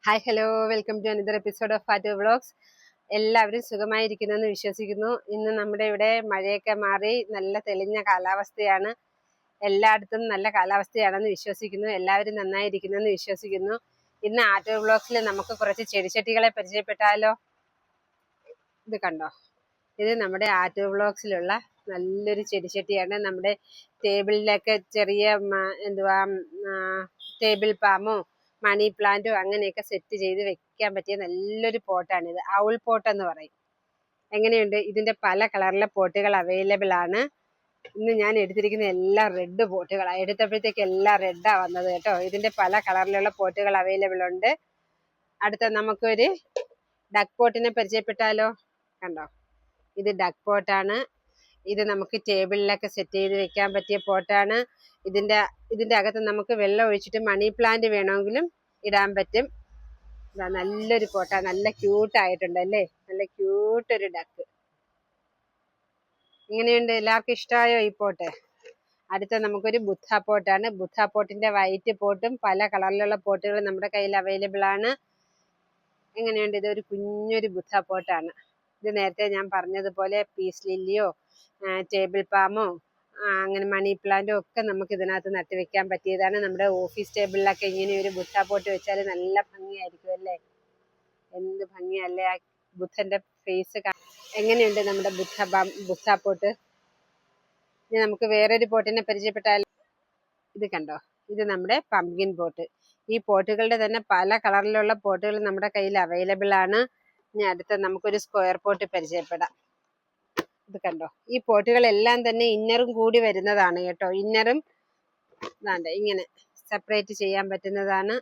Hi hello, welcome to another episode of Fattu vlogs. എല്ലാവരും സുഖമായിരിക്കുന്നെന്ന് വിശ്വസിക്കുന്നു. ഇന്ന് നമ്മുടെ ഇവിടെ മഴയൊക്കെ മാറി നല്ല തെളിഞ്ഞ കാലാവസ്ഥയാണ്. എല്ലായിടത്തും നല്ല കാലാവസ്ഥയാണെന്ന് വിശ്വസിക്കുന്നു. എല്ലാവരും നന്നായിരിക്കുന്നെന്ന് വിശ്വസിക്കുന്നു. ഇന്ന് ആറ്റോ വ്ളോഗ്സിൽ നമുക്ക് കുറച്ച് ചെടിച്ചട്ടികളെ പരിചയപ്പെട്ടാലോ? ഇത് കണ്ടോ, ഇത് നമ്മുടെ ആറ്റോ വ്ളോഗ്സിലുള്ള നല്ലൊരു ചെടിച്ചട്ടിയാണ്. നമ്മുടെ ടേബിളിലൊക്കെ ചെറിയ ടേബിൾ പാമോ മണി പ്ലാന്റോ അങ്ങനെയൊക്കെ സെറ്റ് ചെയ്ത് വെക്കാൻ പറ്റിയ നല്ലൊരു പോട്ടാണിത്. ഔൾ പോട്ട് എന്ന് പറയും. എങ്ങനെയുണ്ട്? ഇതിന്റെ പല കളറിലെ പോട്ടുകൾ അവൈലബിൾ ആണ്. ഇന്ന് ഞാൻ എടുത്തിരിക്കുന്ന എല്ലാം റെഡ് പോട്ടുകളാണ്. എടുത്തപ്പോഴത്തേക്ക് എല്ലാം റെഡാ വന്നത് കേട്ടോ. ഇതിന്റെ പല കളറിലുള്ള പോട്ടുകൾ അവൈലബിൾ ഉണ്ട്. അടുത്ത നമുക്കൊരു ഡക്ക് പോട്ടിനെ പരിചയപ്പെട്ടാലോ? കണ്ടോ, ഇത് ഡക്ക് പോട്ടാണ്. ഇത് നമുക്ക് ടേബിളിലൊക്കെ സെറ്റ് ചെയ്ത് വെക്കാൻ പറ്റിയ പോട്ടാണ്. ഇതിന്റെ അകത്ത് നമുക്ക് വെള്ളം ഒഴിച്ചിട്ട് മണി പ്ലാന്റ് വേണമെങ്കിലും ഇടാൻ പറ്റും. നല്ലൊരു പോട്ടാണ്, നല്ല ക്യൂട്ടായിട്ടുണ്ട് അല്ലേ? നല്ല ക്യൂട്ട് ഒരു ഡക്ക്. ഇങ്ങനെയുണ്ട്, എല്ലാവർക്കും ഇഷ്ടമായോ ഈ പോട്ട്? അടുത്ത നമുക്കൊരു ബുദ്ധ പോട്ടാണ്. ബുദ്ധ പോട്ടിന്റെ വൈറ്റ് പോട്ടും പല കളറിലുള്ള പോട്ടുകൾ നമ്മുടെ കയ്യിൽ അവൈലബിൾ ആണ്. എങ്ങനെയുണ്ട്? ഇതൊരു കുഞ്ഞൊരു ബുദ്ധ പോട്ടാണ്. ഇത് നേരത്തെ ഞാൻ പറഞ്ഞതുപോലെ പീസ് ലില്ലിയോ ടേബിൾ പാമോ അങ്ങനെ മണി പ്ലാന്റോ ഒക്കെ നമുക്ക് ഇതിനകത്ത് നട്ടു വെക്കാൻ പറ്റിയതാണ്. നമ്മുടെ ഓഫീസ് ടേബിളിലൊക്കെ ഇങ്ങനെ ഒരു ബുദ്ധ പോട്ട് വെച്ചാൽ നല്ല ഭംഗിയായിരിക്കും അല്ലേ? എന്ത് ഭംഗിയല്ലേ ആ ബുദ്ധന്റെ ഫേസ്. എങ്ങനെയുണ്ട് നമ്മുടെ ബുദ്ധ പോട്ട്? ഇനി നമുക്ക് വേറൊരു പോട്ടിനെ പരിചയപ്പെട്ടാൽ, ഇത് കണ്ടോ, ഇത് നമ്മുടെ പംകിൻ പോട്ട്. ഈ പോട്ടുകളുടെ തന്നെ പല കളറിലുള്ള പോട്ടുകൾ നമ്മുടെ കയ്യിൽ അവൈലബിൾ ആണ്. ഇനി അടുത്ത നമുക്കൊരു സ്ക്വയർ പോട്ട് പരിചയപ്പെടാം. ഇത് കണ്ടോ, ഈ പോട്ടുകളെല്ലാം തന്നെ ഇന്നറും കൂടി വരുന്നതാണ് കേട്ടോ. ഇന്നറും ഇങ്ങനെ സെപ്പറേറ്റ് ചെയ്യാൻ പറ്റുന്നതാണ്.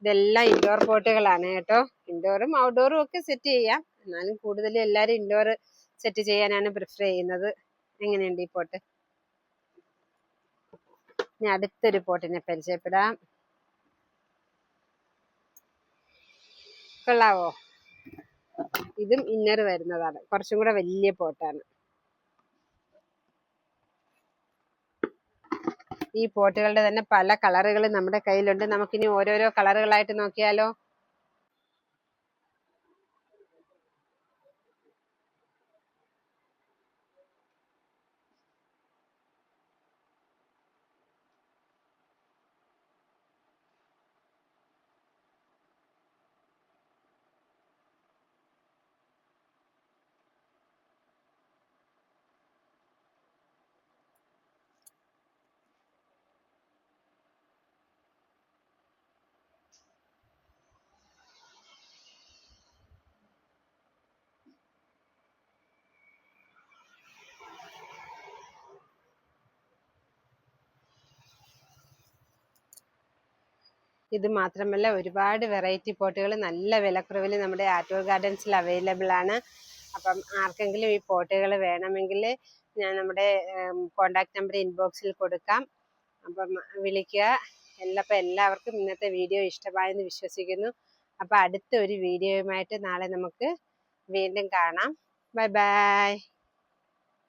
ഇതെല്ലാം ഇൻഡോർ പോട്ടുകളാണ് കേട്ടോ. ഇൻഡോറും ഔട്ട്ഡോറും ഒക്കെ സെറ്റ് ചെയ്യാം. എന്നാലും കൂടുതലും എല്ലാവരും ഇൻഡോർ സെറ്റ് ചെയ്യാനാണ് പ്രിഫർ ചെയ്യുന്നത്. എങ്ങനെയുണ്ട് ഈ പോട്ട്? ഞാൻ അടുത്തൊരു പോട്ടിനെ പരിചയപ്പെടാം. കൊള്ളാവോ? ഇതും ഇന്നർ വരുന്നതാണ്. കുറച്ചും കൂടെ വലിയ പോട്ടാണ്. ഈ പോട്ടുകളുടെ തന്നെ പല കളറുകൾ നമ്മുടെ കയ്യിലുണ്ട്. നമുക്കിനി ഓരോരോ കളറുകളായിട്ട് നോക്കിയാലോ? ഇത് മാത്രമല്ല, ഒരുപാട് വെറൈറ്റി പോട്ടുകൾ നല്ല വിലക്കുറവിൽ നമ്മുടെ ആറ്റോ ഗാർഡൻസിൽ അവൈലബിൾ ആണ്. അപ്പം ആർക്കെങ്കിലും ഈ പോട്ടുകൾ വേണമെങ്കിൽ ഞാൻ നമ്മുടെ കോണ്ടാക്ട് നമ്പർ ഇൻബോക്സിൽ കൊടുക്കാം. അപ്പം വിളിക്കുക. അപ്പം എല്ലാവർക്കും ഇന്നത്തെ വീഡിയോ ഇഷ്ടമായെന്ന് വിശ്വസിക്കുന്നു. അപ്പം അടുത്ത ഒരു വീഡിയോയുമായിട്ട് നാളെ നമുക്ക് വീണ്ടും കാണാം. Bye bye.